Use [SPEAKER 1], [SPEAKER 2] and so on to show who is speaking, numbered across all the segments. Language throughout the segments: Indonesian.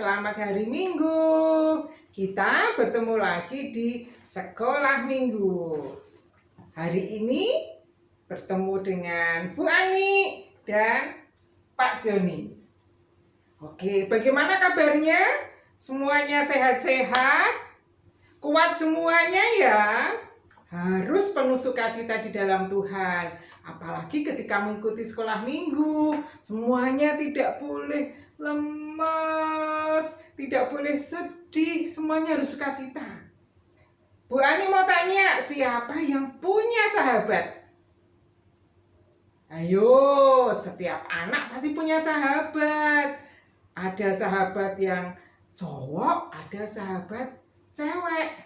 [SPEAKER 1] selamat hari Minggu. Kita bertemu lagi di sekolah Minggu. Hari ini bertemu dengan Bu Ani dan Pak Joni. Oke, bagaimana kabarnya? Semuanya sehat-sehat? Kuat semuanya ya? Harus penuh sukacita di dalam Tuhan. Apalagi ketika mengikuti sekolah minggu, semuanya tidak boleh lemes, tidak boleh sedih, semuanya harus sukacita. Bu Ani mau tanya, siapa yang punya sahabat? Ayo, setiap anak pasti punya sahabat. Ada sahabat yang cowok, ada sahabat cewek.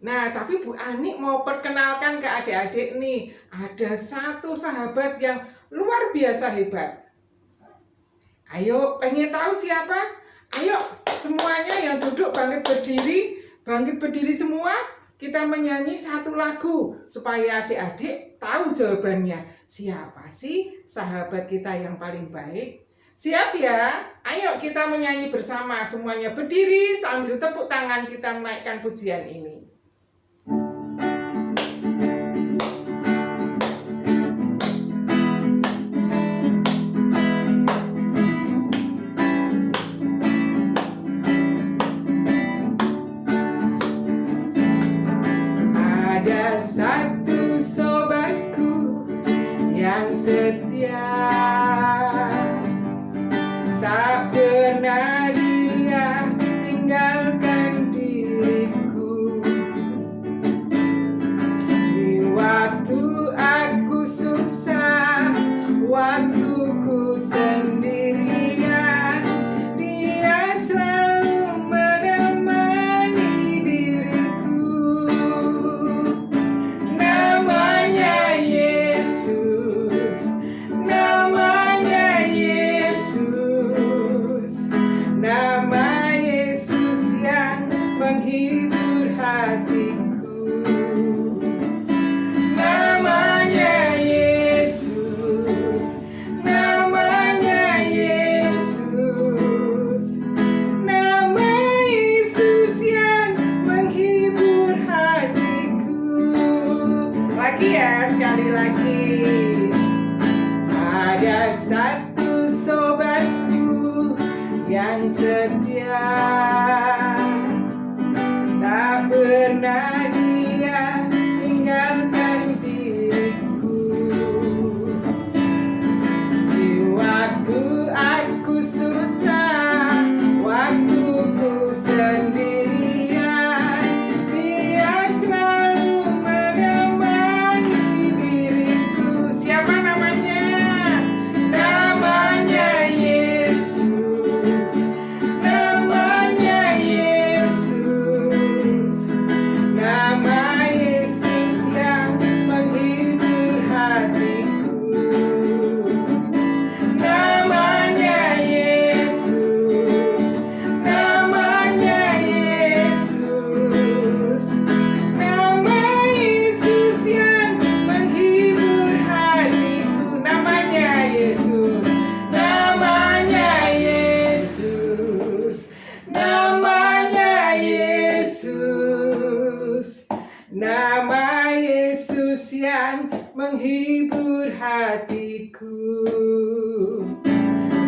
[SPEAKER 1] Nah, tapi Bu Ani mau perkenalkan ke adik-adik nih, ada satu sahabat yang luar biasa hebat. Ayo, pengen tahu siapa? Ayo, semuanya yang duduk bangkit berdiri semua. Kita menyanyi satu lagu supaya adik-adik tahu jawabannya. Siapa sih sahabat kita yang paling baik? Siap ya? Ayo kita menyanyi bersama, semuanya berdiri sambil tepuk tangan kita menaikkan pujian ini. Ada satu sobatku yang setia, tak pernah dia tinggalkan diriku. Di waktu aku susah, waktuku sendirian, dia selalu menemani diriku. Namanya Yesus, namanya Yesus, nama Yesus yang menghibur hatiku. Namanya Yesus, namanya Yesus, nama Yesus yang menghibur hatiku. Lagi ya, sekali lagi. Ada satu sobatku yang setia, tak pernah dia tinggalkan diriku. Di waktu aku susah, waktuku sendirian, dia selalu menemani diriku. Siapa namanya? Namanya Yesus, namanya Yesus, nama Yesus yang menghibur hatiku. Namanya Yesus, namanya Yesus, nama Yesus yang menghibur hatiku. Namanya Yesus, namanya Yesus, namanya Yesus, nama Yesus yang menghibur hatiku.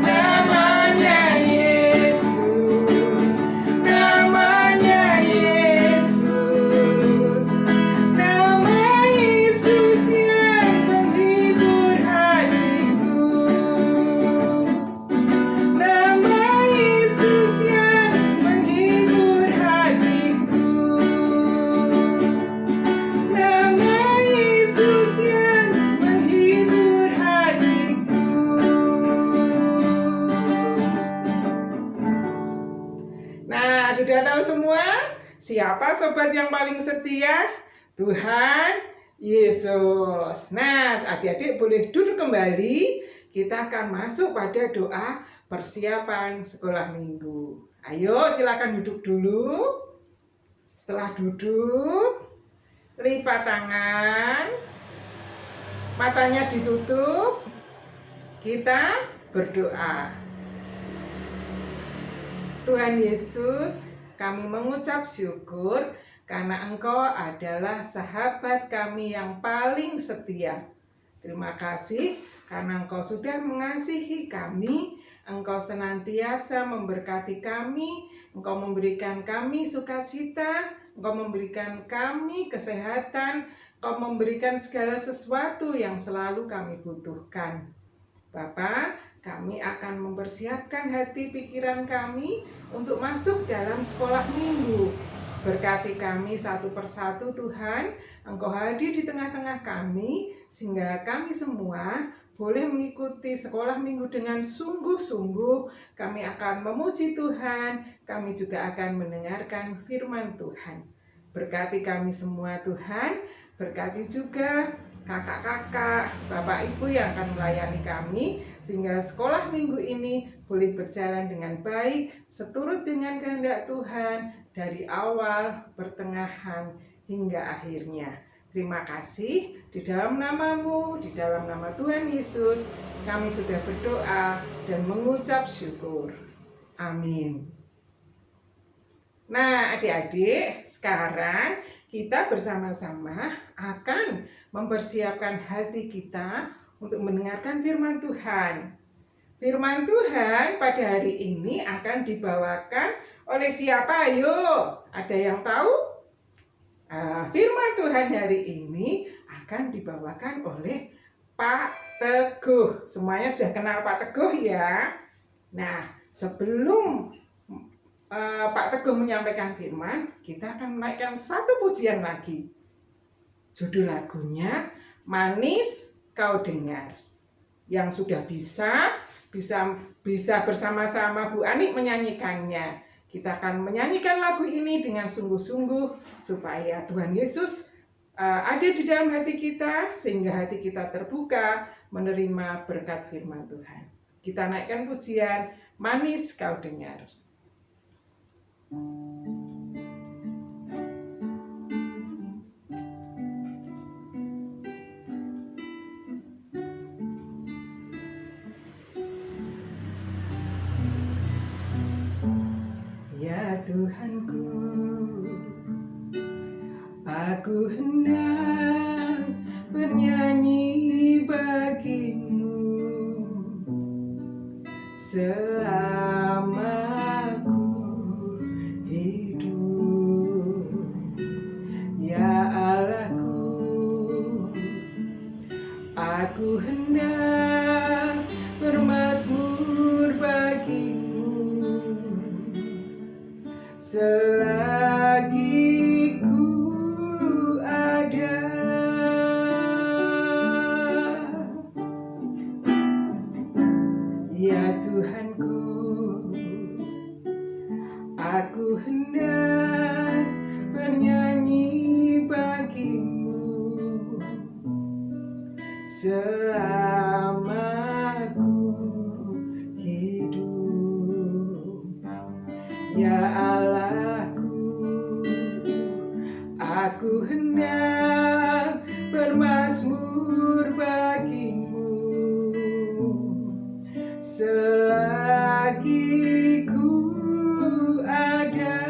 [SPEAKER 1] Namanya Yesus, namanya Yesus, nama Yesus yang menghibur hatiku. Nama Yesus yang menghibur hatiku. Nama Yesus yang menghibur hatiku. Nah, sudah tahu semua siapa sobat yang paling setia? Tuhan Yesus. Nah, adik-adik boleh duduk kembali. Kita akan masuk pada doa persiapan sekolah minggu. Ayo, silakan duduk dulu. Setelah duduk, lipat tangan, matanya ditutup, kita berdoa. Tuhan Yesus, kami mengucap syukur karena Engkau adalah sahabat kami yang paling setia. Terima kasih karena Engkau sudah mengasihi kami, Engkau senantiasa memberkati kami, Engkau memberikan kami sukacita, Engkau memberikan kami kesehatan, Engkau memberikan segala sesuatu yang selalu kami butuhkan. Bapa, kami akan mempersiapkan hati pikiran kami untuk masuk dalam sekolah minggu. Berkati kami satu persatu Tuhan, Engkau hadir di tengah-tengah kami, sehingga kami semua boleh mengikuti sekolah minggu dengan sungguh-sungguh. Kami akan memuji Tuhan, kami juga akan mendengarkan firman Tuhan. Berkati kami semua Tuhan, berkati juga kakak-kakak, bapak ibu yang akan melayani kami, sehingga sekolah minggu ini boleh berjalan dengan baik, seturut dengan kehendak Tuhan, dari awal, pertengahan, hingga akhirnya. Terima kasih, di dalam nama-Mu, di dalam nama Tuhan Yesus, kami sudah berdoa dan mengucap syukur. Amin. Nah, adik-adik, sekarang kita bersama-sama akan mempersiapkan hati kita untuk mendengarkan firman Tuhan. Firman Tuhan pada hari ini akan dibawakan oleh siapa? Ayo, ada yang tahu? Firman Tuhan hari ini akan dibawakan oleh Pak Teguh. Semuanya sudah kenal Pak Teguh ya? Nah, sebelum Pak Teguh menyampaikan firman, kita akan menaikkan satu pujian lagi. Judul lagunya Manis Kau Dengar. Yang sudah bisa bersama-sama Bu Ani menyanyikannya. Kita akan menyanyikan lagu ini dengan sungguh-sungguh supaya Tuhan Yesus ada di dalam hati kita, sehingga hati kita terbuka menerima berkat firman Tuhan. Kita naikkan pujian Manis Kau Dengar. Ya Tuhanku, aku hendak bernyanyi bagimu selama aku hidup. Ya Allahku, aku hendak bermazmur bagimu selagi ku ada. Ya Tuhanku, aku hendak bernyanyi bagimu selama aku hidup. Ya Allahku, aku hendak bermazmur bagimu selagi ku ada.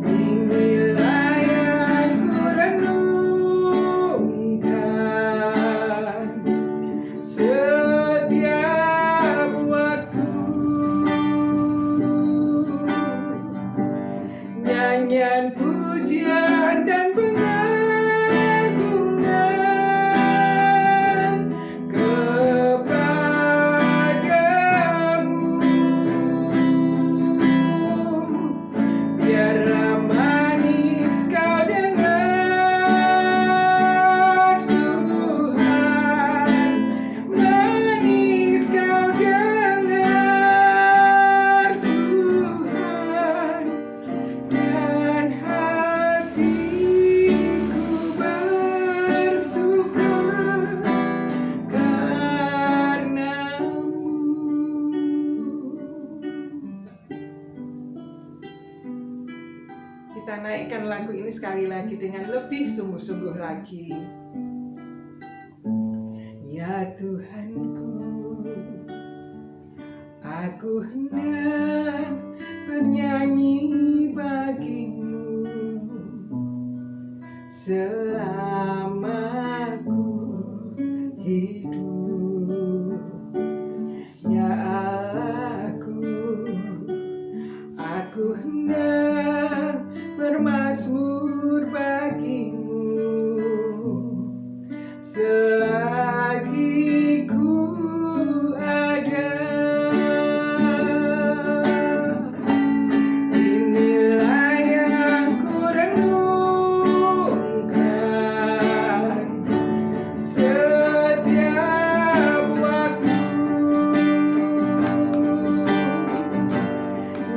[SPEAKER 1] Inilah yang ku renungkan setiap waktu, nyanyian pujian dan pengagungan kepadamu. Biarlah manis kau dengar Tuhan, manis kau dengar Tuhan, dan hatiku bersyukur karenamu. Kita naikkan lagu ini sekali lagi dengan lebih sungguh-sungguh lagi. Ya Tuhanku, Aku hendak bernyanyi bagimu selama ku hidup. Ya Allahku, aku hendak bermazmur bagimu selagi ku ada. Inilah yang ku renungkan setiap waktu,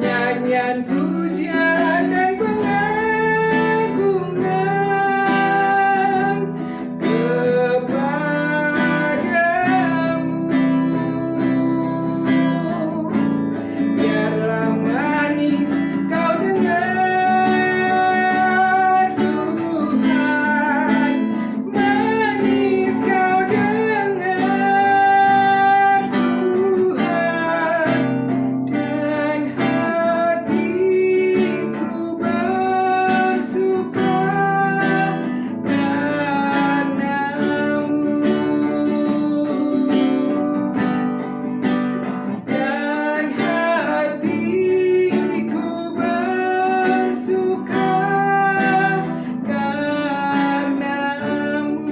[SPEAKER 1] nyanyian pujian dan pengagungan kepadamu. Biarlah manis kau dengar Tuhan, manis kau dengar Tuhan, dan hatiku bersuka padamu, dan hatiku bersuka karenamu.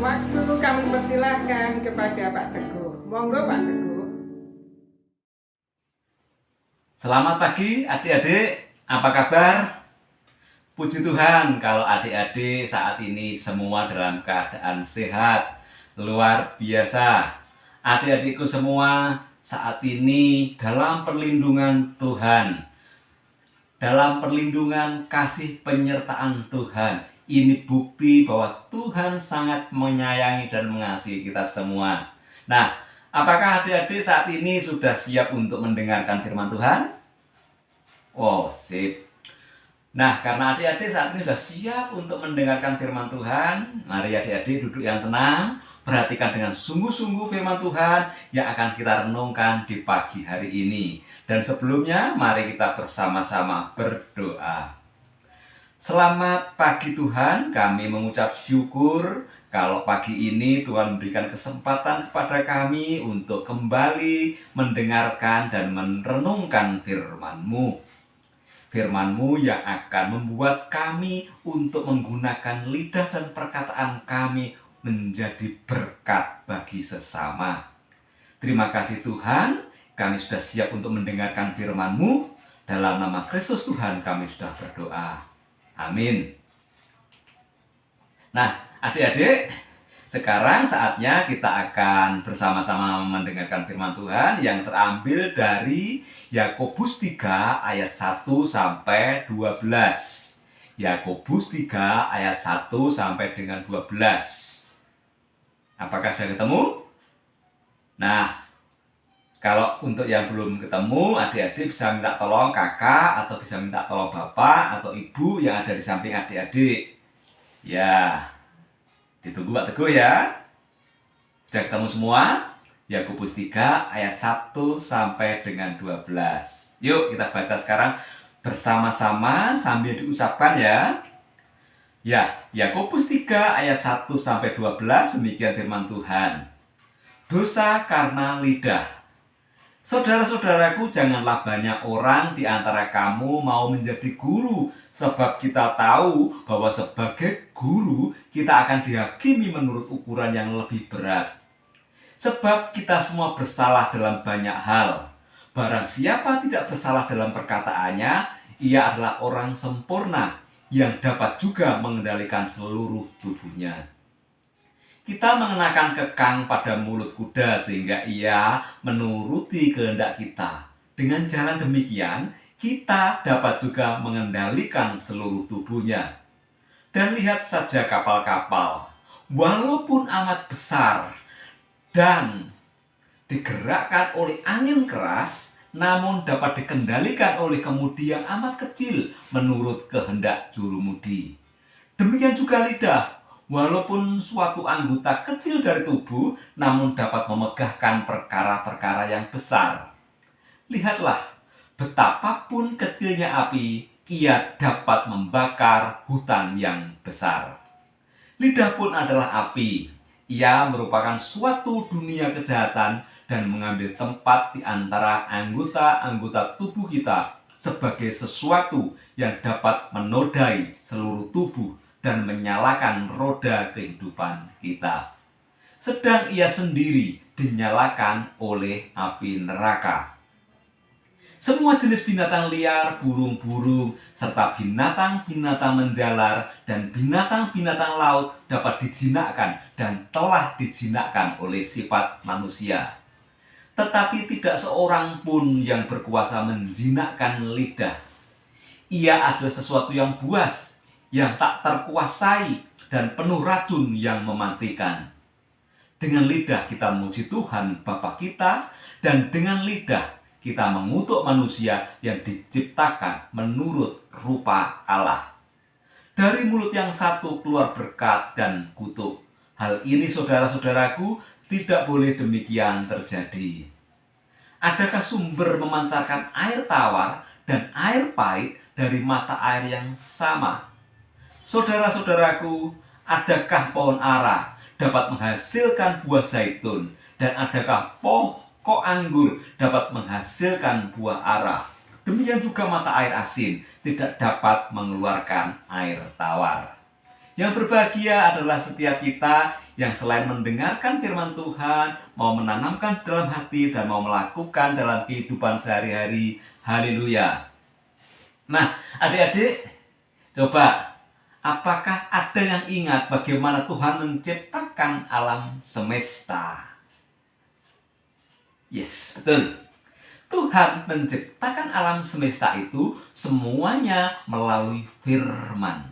[SPEAKER 1] Waktu kami persilahkan kepada Pak Teguh. Monggo Pak Teguh.
[SPEAKER 2] Selamat pagi adik-adik, apa kabar? Puji Tuhan kalau adik-adik saat ini semua dalam keadaan sehat, luar biasa. Adik-adikku semua saat ini dalam perlindungan Tuhan, dalam perlindungan kasih penyertaan Tuhan. Ini bukti bahwa Tuhan sangat menyayangi dan mengasihi kita semua. Nah, apakah adik-adik saat ini sudah siap untuk mendengarkan firman Tuhan? Oh, sip. Nah, karena adik-adik saat ini sudah siap untuk mendengarkan firman Tuhan, mari adik-adik duduk yang tenang, perhatikan dengan sungguh-sungguh firman Tuhan yang akan kita renungkan di pagi hari ini. Dan sebelumnya, mari kita bersama-sama berdoa. Selamat pagi Tuhan, kami mengucap syukur kalau pagi ini Tuhan memberikan kesempatan kepada kami untuk kembali mendengarkan dan merenungkan firman-Mu. Firman-Mu yang akan membuat kami untuk menggunakan lidah dan perkataan kami menjadi berkat bagi sesama. Terima kasih Tuhan, kami sudah siap untuk mendengarkan firman-Mu. Dalam nama Kristus Tuhan kami sudah berdoa. Amin. Nah, adik-adik, sekarang saatnya kita akan bersama-sama mendengarkan firman Tuhan yang terambil dari Yakobus 3 ayat 1 sampai 12. Yakobus 3 ayat 1 sampai dengan 12. Apakah sudah ketemu? Nah, kalau untuk yang belum ketemu, adik-adik bisa minta tolong kakak atau bisa minta tolong bapak atau ibu yang ada di samping adik-adik. Ya, ditunggu Pak Teguh ya. Sudah ketemu semua? Yakobus 3 ayat 1 sampai dengan 12. Yuk kita baca sekarang bersama-sama sambil diucapkan ya. Ya, Yakobus 3 ayat 1 sampai 12 demikian firman Tuhan. Dosa karena lidah. Saudara-saudaraku, janganlah banyak orang di antara kamu mau menjadi guru, sebab kita tahu bahwa sebagai guru kita akan dihakimi menurut ukuran yang lebih berat. Sebab kita semua bersalah dalam banyak hal. Barang siapa tidak bersalah dalam perkataannya, ia adalah orang sempurna yang dapat juga mengendalikan seluruh tubuhnya. Kita mengenakan kekang pada mulut kuda sehingga ia menuruti kehendak kita. Dengan jalan demikian, kita dapat juga mengendalikan seluruh tubuhnya. Dan lihat saja kapal-kapal, walaupun amat besar dan digerakkan oleh angin keras, namun dapat dikendalikan oleh kemudi yang amat kecil menurut kehendak jurumudi. Demikian juga lidah, walaupun suatu anggota kecil dari tubuh, namun dapat memegahkan perkara-perkara yang besar. Lihatlah, betapapun kecilnya api, ia dapat membakar hutan yang besar. Lidah pun adalah api. Ia merupakan suatu dunia kejahatan dan mengambil tempat di antara anggota-anggota tubuh kita sebagai sesuatu yang dapat menodai seluruh tubuh dan menyalakan roda kehidupan kita. Sedang ia sendiri dinyalakan oleh api neraka. Semua jenis binatang liar, burung-burung, serta binatang-binatang menjalar dan binatang-binatang laut dapat dijinakkan dan telah dijinakkan oleh sifat manusia. Tetapi tidak seorang pun yang berkuasa menjinakkan lidah. Ia adalah sesuatu yang buas, yang tak terkuasai, dan penuh racun yang mematikan. Dengan lidah kita memuji Tuhan Bapa kita, dan dengan lidah kita mengutuk manusia yang diciptakan menurut rupa Allah. Dari mulut yang satu keluar berkat dan kutuk. Hal ini saudara-saudaraku tidak boleh demikian terjadi. Adakah sumber memancarkan air tawar dan air pahit dari mata air yang sama? Saudara-saudaraku, adakah pohon ara dapat menghasilkan buah zaitun, dan adakah pokok anggur dapat menghasilkan buah ara? Demikian juga mata air asin tidak dapat mengeluarkan air tawar. Yang berbahagia adalah setiap kita yang selain mendengarkan firman Tuhan, mau menanamkan dalam hati dan mau melakukan dalam kehidupan sehari-hari. Haleluya. Nah, adik-adik, coba, apakah ada yang ingat bagaimana Tuhan menciptakan alam semesta? Yes, betul. Tuhan menciptakan alam semesta itu semuanya melalui firman.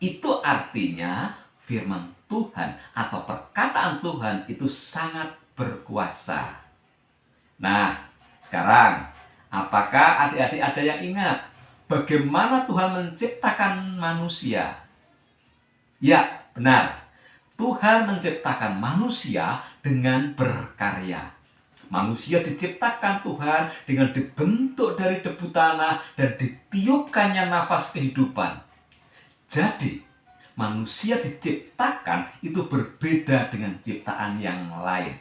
[SPEAKER 2] Itu artinya firman Tuhan atau perkataan Tuhan itu sangat berkuasa. Nah, sekarang apakah adik-adik ada yang ingat bagaimana Tuhan menciptakan manusia? Ya, benar. Tuhan menciptakan manusia dengan berkarya. Manusia diciptakan Tuhan dengan dibentuk dari debu tanah dan ditiupkannya nafas kehidupan. Jadi, manusia diciptakan itu berbeda dengan ciptaan yang lain.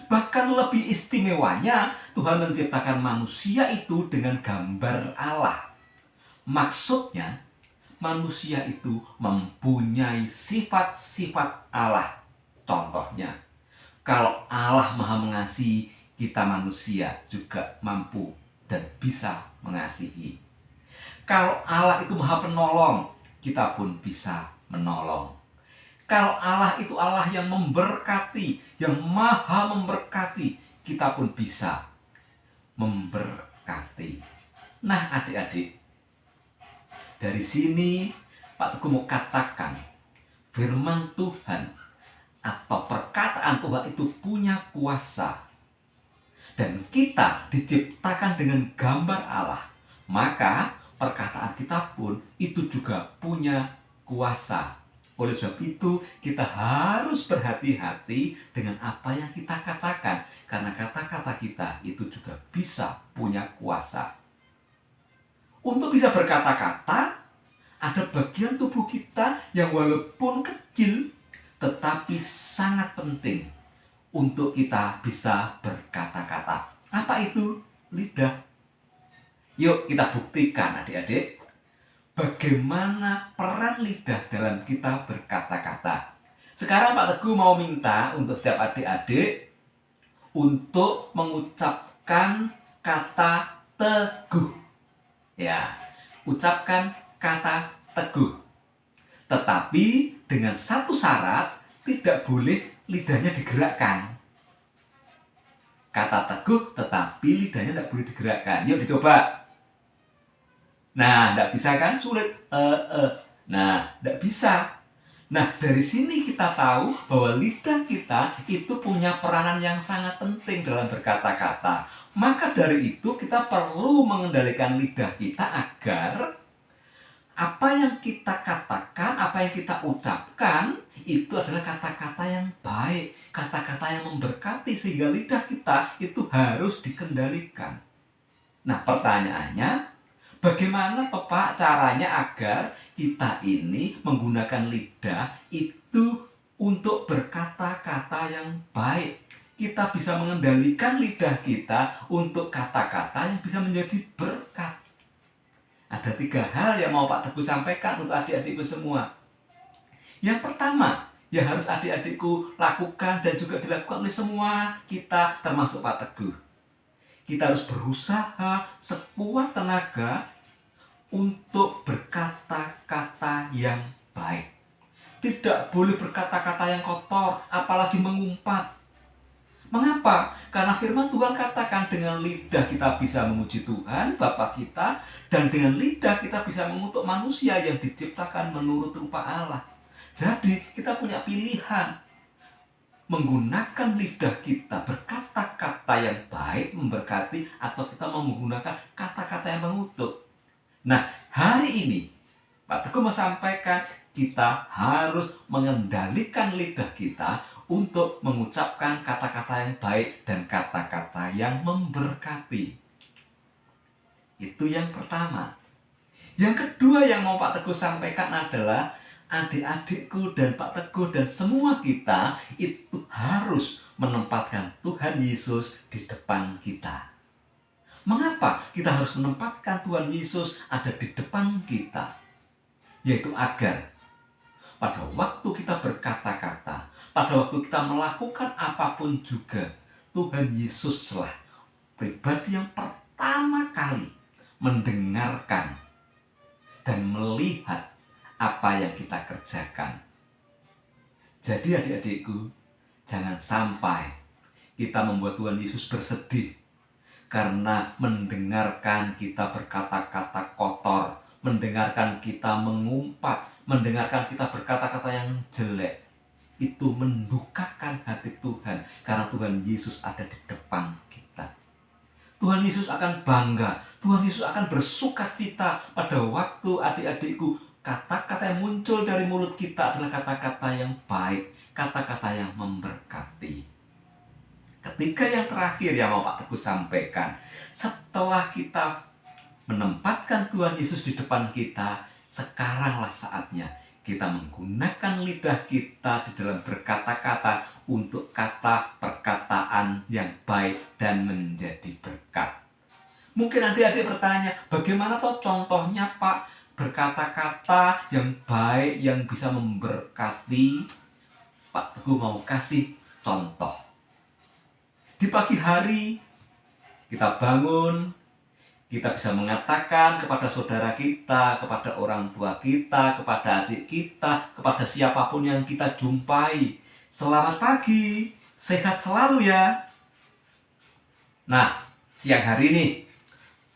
[SPEAKER 2] Bahkan lebih istimewanya, Tuhan menciptakan manusia itu dengan gambar Allah. Maksudnya, manusia itu mempunyai sifat-sifat Allah. Contohnya, kalau Allah Maha Mengasihi, kita manusia juga mampu dan bisa mengasihi. Kalau Allah itu Maha Penolong, kita pun bisa menolong. Kalau Allah itu Allah yang memberkati, yang Maha memberkati, kita pun bisa memberkati. Nah, adik-adik, dari sini Pak Teguh mau katakan, firman Tuhan atau perkataan Tuhan itu punya kuasa. Dan kita diciptakan dengan gambar Allah. Maka perkataan kita pun itu juga punya kuasa. Oleh sebab itu, kita harus berhati-hati dengan apa yang kita katakan. Karena kata-kata kita itu juga bisa punya kuasa. Untuk bisa berkata-kata, ada bagian tubuh kita yang walaupun kecil, tetapi sangat penting untuk kita bisa berkata-kata. Apa itu? Lidah. Yuk kita buktikan adik-adik, bagaimana peran lidah dalam kita berkata-kata. Sekarang Pak Teguh mau minta untuk setiap adik-adik untuk mengucapkan kata teguh. Ya, ucapkan kata teguh. Tetapi dengan satu syarat, tidak boleh lidahnya digerakkan. Kata teguh tetapi lidahnya tidak boleh digerakkan. Yuk dicoba. Nah, tidak bisa kan? Sulit. Nah, tidak bisa. Nah, dari sini kita tahu bahwa lidah kita itu punya peranan yang sangat penting dalam berkata-kata. Maka dari itu kita perlu mengendalikan lidah kita agar apa yang kita katakan, apa yang kita ucapkan itu adalah kata-kata yang baik, kata-kata yang memberkati, sehingga lidah kita itu harus dikendalikan. Nah, pertanyaannya, bagaimana toh Pak caranya agar kita ini menggunakan lidah itu untuk berkata-kata yang baik? Kita bisa mengendalikan lidah kita untuk kata-kata yang bisa menjadi berkat. Ada 3 hal yang mau Pak Teguh sampaikan untuk adik-adikku semua. Yang pertama, yang harus adik-adikku lakukan dan juga dilakukan oleh semua kita, termasuk Pak Teguh. Kita harus berusaha sekuat tenaga untuk berkata-kata yang baik. Tidak boleh berkata-kata yang kotor, apalagi mengumpat. Mengapa? Karena firman Tuhan katakan dengan lidah kita bisa memuji Tuhan, Bapa kita, dan dengan lidah kita bisa mengutuk manusia yang diciptakan menurut rupa Allah. Jadi kita punya pilihan menggunakan lidah kita berkata-kata yang baik, memberkati, atau kita mau menggunakan kata-kata yang mengutuk. Nah, hari ini Pak Teguh mau sampaikan kita harus mengendalikan lidah kita untuk mengucapkan kata-kata yang baik dan kata-kata yang memberkati. Itu yang pertama. Yang kedua yang mau Pak Teguh sampaikan adalah adik-adikku dan Pak Teguh dan semua kita itu harus menempatkan Tuhan Yesus di depan kita. Mengapa kita harus menempatkan Tuhan Yesus ada di depan kita? Yaitu agar pada waktu kita berkata-kata, pada waktu kita melakukan apapun juga, Tuhan Yesuslah pribadi yang pertama kali mendengarkan dan melihat apa yang kita kerjakan. Jadi adik-adikku, jangan sampai kita membuat Tuhan Yesus bersedih karena mendengarkan kita berkata-kata kotor, mendengarkan kita mengumpat, mendengarkan kita berkata-kata yang jelek. Itu mendukakan hati Tuhan karena Tuhan Yesus ada di depan kita. Tuhan Yesus akan bangga, Tuhan Yesus akan bersukacita pada waktu adik-adikku kata-kata yang muncul dari mulut kita adalah kata-kata yang baik, kata-kata yang memberkati. Ketiga yang terakhir yang mau Pak Teguh sampaikan, setelah kita menempatkan Tuhan Yesus di depan kita, sekaranglah saatnya kita menggunakan lidah kita di dalam berkata-kata untuk kata perkataan yang baik dan menjadi berkat. Mungkin adik-adik bertanya, bagaimana toh contohnya Pak berkata-kata yang baik yang bisa memberkati? Pak Teguh mau kasih contoh. Di pagi hari kita bangun, kita bisa mengatakan kepada saudara kita, kepada orang tua kita, kepada adik kita, kepada siapapun yang kita jumpai, selamat pagi, sehat selalu ya. Nah, siang hari ini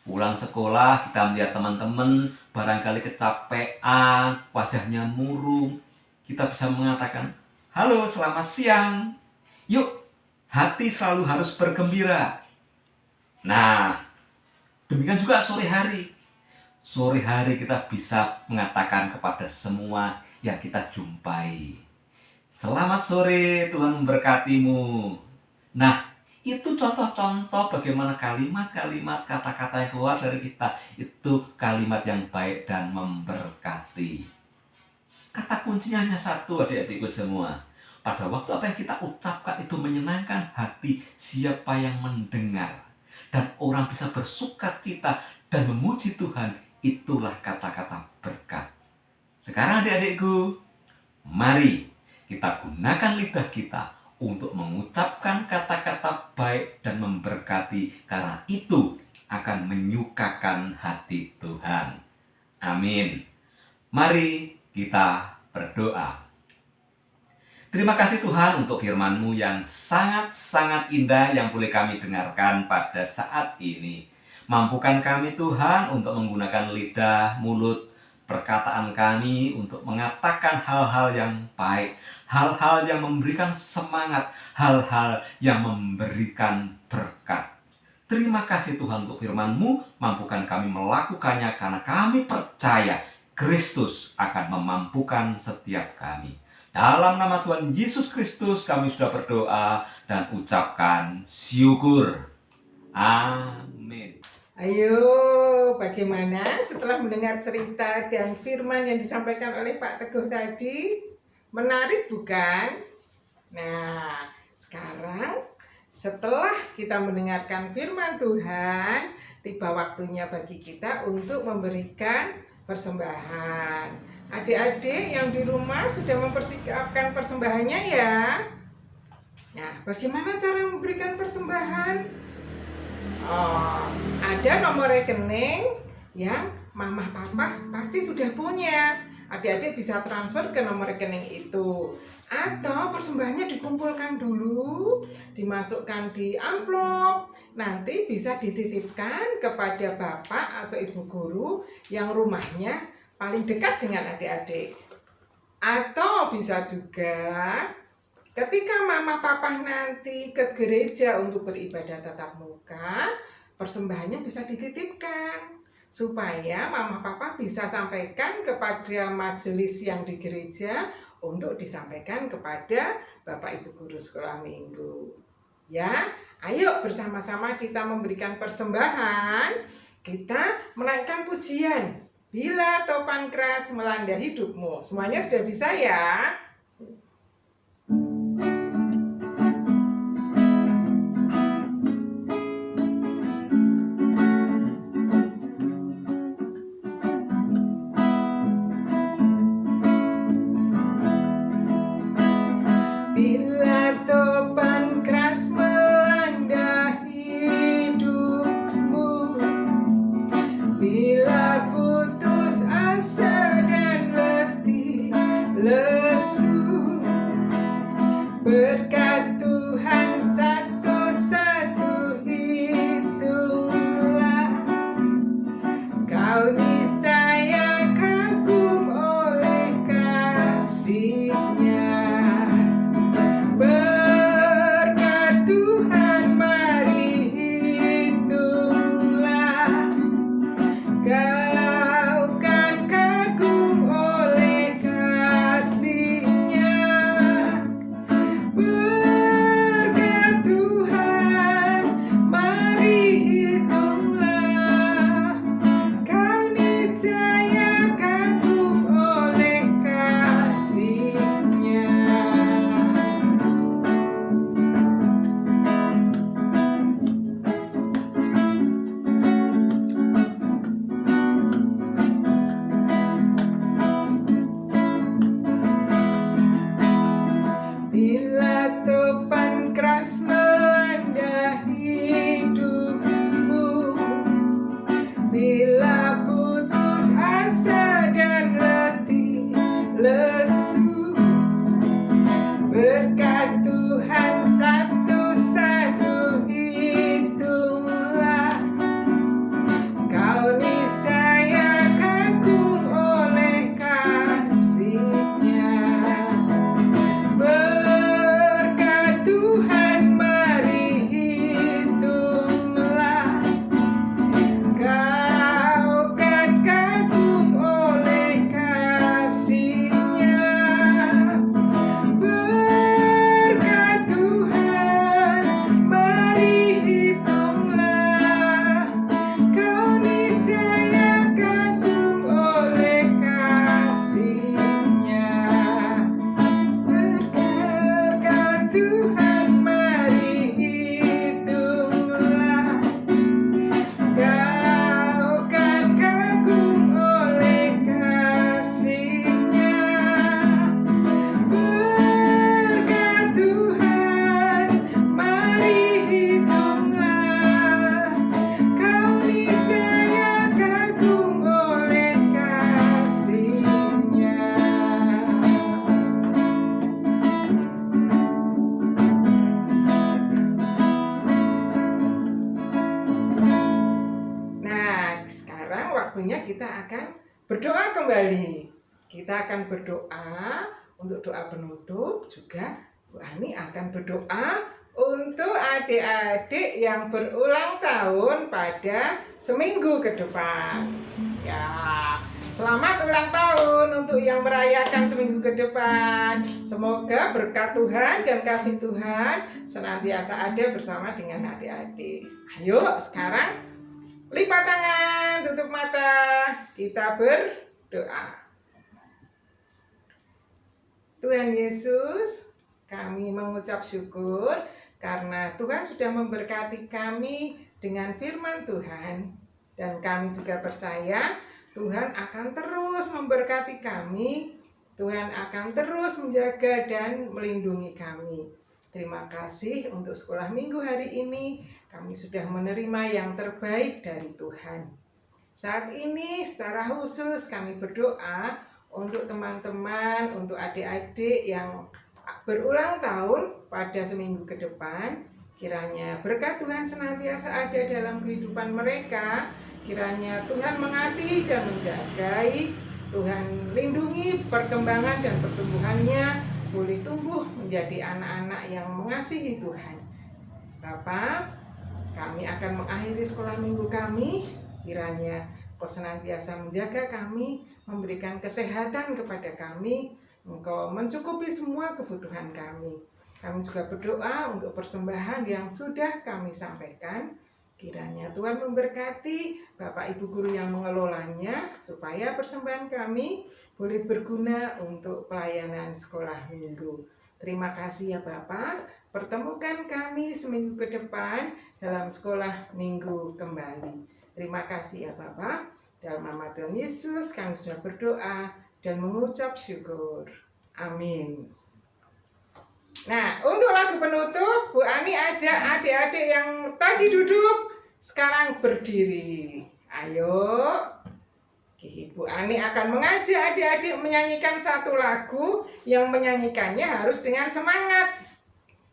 [SPEAKER 2] pulang sekolah kita melihat teman-teman barangkali kecapean, wajahnya murung. Kita bisa mengatakan, halo selamat siang. Yuk, hati selalu harus bergembira. Nah, demikian juga sore hari. Sore hari kita bisa mengatakan kepada semua yang kita jumpai, selamat sore, Tuhan memberkatimu. Nah, itu contoh-contoh bagaimana kalimat-kalimat, kata-kata yang keluar dari kita itu kalimat yang baik dan memberkati. Kata kuncinya hanya satu adik-adikku semua. Pada waktu apa yang kita ucapkan itu menyenangkan hati siapa yang mendengar. Dan orang bisa bersukacita dan memuji Tuhan, itulah kata-kata berkat. Sekarang adik-adikku, mari kita gunakan lidah kita untuk mengucapkan kata-kata baik dan memberkati, karena itu akan menyukakan hati Tuhan. Amin. Mari kita berdoa. Terima kasih Tuhan untuk firman-Mu yang sangat-sangat indah yang boleh kami dengarkan pada saat ini. Mampukan kami Tuhan untuk menggunakan lidah, mulut, perkataan kami untuk mengatakan hal-hal yang baik, hal-hal yang memberikan semangat, hal-hal yang memberikan berkat. Terima kasih Tuhan untuk firman-Mu, mampukan kami melakukannya karena kami percaya Kristus akan memampukan setiap kami. Dalam nama Tuhan Yesus Kristus kami sudah berdoa dan ucapkan syukur. Amin.
[SPEAKER 1] Ayo, bagaimana setelah mendengar cerita dan firman yang disampaikan oleh Pak Teguh tadi? Menarik bukan? Nah, sekarang setelah kita mendengarkan firman Tuhan, tiba waktunya bagi kita untuk memberikan persembahan. Adik-adik yang di rumah sudah mempersiapkan persembahannya ya? Nah, bagaimana cara memberikan persembahan? Oh, ada nomor rekening yang mama papa pasti sudah punya. Adik-adik bisa transfer ke nomor rekening itu. Atau persembahannya dikumpulkan dulu, dimasukkan di amplop, nanti bisa dititipkan kepada bapak atau ibu guru yang rumahnya paling dekat dengan adik-adik. Atau bisa juga ketika mama papa nanti ke gereja untuk beribadah tatap muka, persembahannya bisa dititipkan supaya mama papa bisa sampaikan kepada majelis yang di gereja untuk disampaikan kepada bapak ibu guru sekolah minggu. Ya, ayo bersama-sama kita memberikan persembahan, kita menaikkan pujian. Bila topan keras melanda hidupmu. Semuanya sudah bisa ya? Bila topan keras melanda hidupmu, bila putus asa dan letih lesu, berkat Tuhan satu-satu hitunglah, kau niscaya kagum oleh kasih-Nya. Berkat Tuhan mari hitunglah, kau kan kagum oleh kasih-Nya. Berkat Tuhan mari hitunglah, kau niscaya kagum oleh kasih-Nya. Bila topan keras melanda hidupmu, bila putus asa dan letih lesu, berkat Tuhan satu-satu hitunglah, kau niscaya kagum oleh kasih-Nya. Berkat Tuhan mari hitunglah, kau kan kagum oleh kasih-Nya. Berkat Tuhan mari hitunglah, kau niscaya kagum oleh kasih-Nya. Berkat Tuhan mari hitunglah, kau kan kagum oleh kasih-Nya. Berkat Tuhan mari hitunglah, kau niscaya kagum oleh kasih-Nya. Nah, sekarang waktunya kita akan berdoa kembali. Kita akan berdoa untuk doa penutup, juga Bu Ani akan berdoa untuk adik-adik yang berulang tahun pada seminggu ke depan. Ya, selamat ulang tahun untuk yang merayakan seminggu ke depan. Semoga berkat Tuhan dan kasih Tuhan senantiasa ada bersama dengan adik-adik. Ayo sekarang lipat tangan, tutup mata, kita berdoa. Tuhan Yesus, kami mengucap syukur karena Tuhan sudah memberkati kami dengan firman Tuhan. Dan kami juga percaya Tuhan akan terus memberkati kami. Tuhan akan terus menjaga dan melindungi kami. Terima kasih untuk sekolah minggu hari ini. Kami sudah menerima yang terbaik dari Tuhan. Saat ini secara khusus kami berdoa untuk teman-teman, untuk adik-adik yang berulang tahun pada seminggu ke depan. Kiranya berkat Tuhan senantiasa ada dalam kehidupan mereka. Kiranya Tuhan mengasihi dan menjagai. Tuhan lindungi perkembangan dan pertumbuhannya, boleh tumbuh menjadi anak-anak yang mengasihi Tuhan. Bapak, kami akan mengakhiri sekolah minggu kami. Kiranya Engkau senantiasa menjaga kami, memberikan kesehatan kepada kami, Engkau mencukupi semua kebutuhan kami. Kami juga berdoa untuk persembahan yang sudah kami sampaikan. Kiranya Tuhan memberkati Bapak Ibu Guru yang mengelolanya, supaya persembahan kami boleh berguna untuk pelayanan sekolah minggu. Terima kasih ya Bapak, pertemukan kami seminggu ke depan dalam sekolah minggu kembali. Terima kasih ya Bapak, dalam nama Tuhan Yesus kami sudah berdoa dan mengucap syukur. Amin. Nah, untuk lagu penutup, Bu Ani ajak adik-adik yang tadi duduk, sekarang berdiri. Ayo, Bu Ani akan mengajak adik-adik menyanyikan satu lagu yang menyanyikannya harus dengan semangat.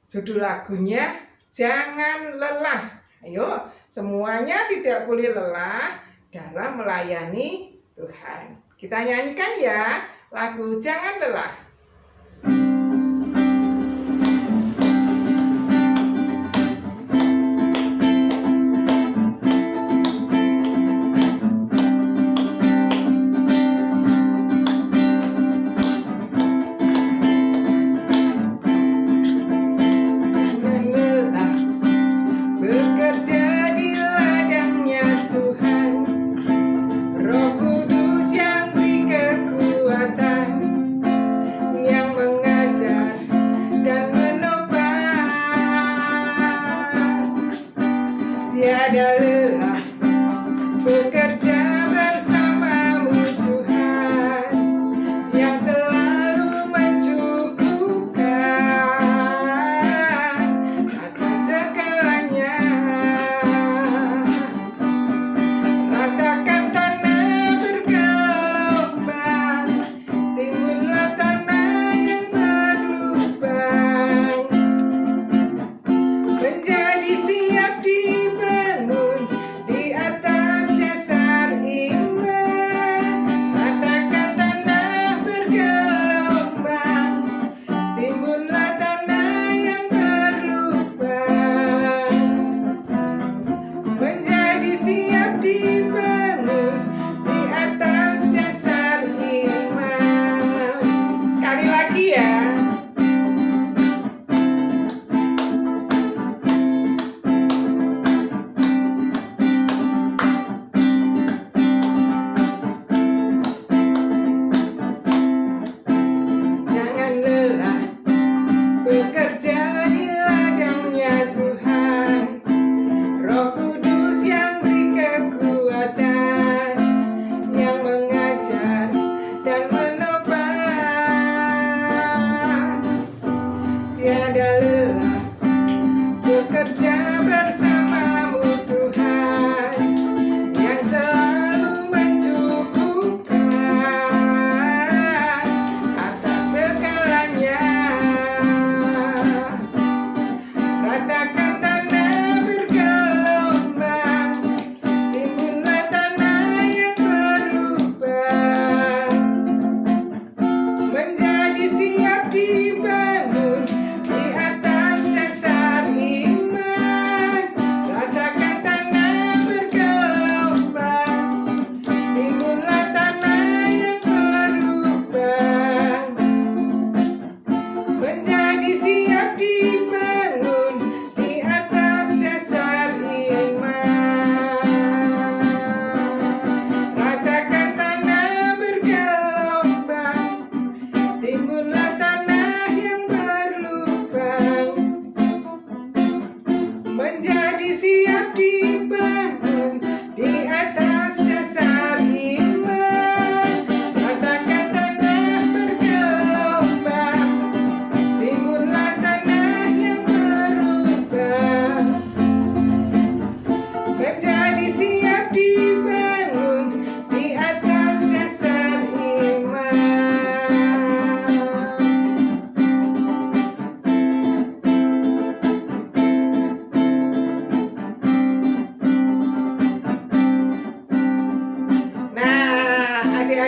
[SPEAKER 1] Judul lagunya, Jangan Lelah. Ayo, semuanya tidak boleh lelah dalam melayani Tuhan. Kita nyanyikan ya, lagu Jangan Lelah.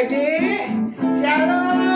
[SPEAKER 1] Bye, Dek. Shalom.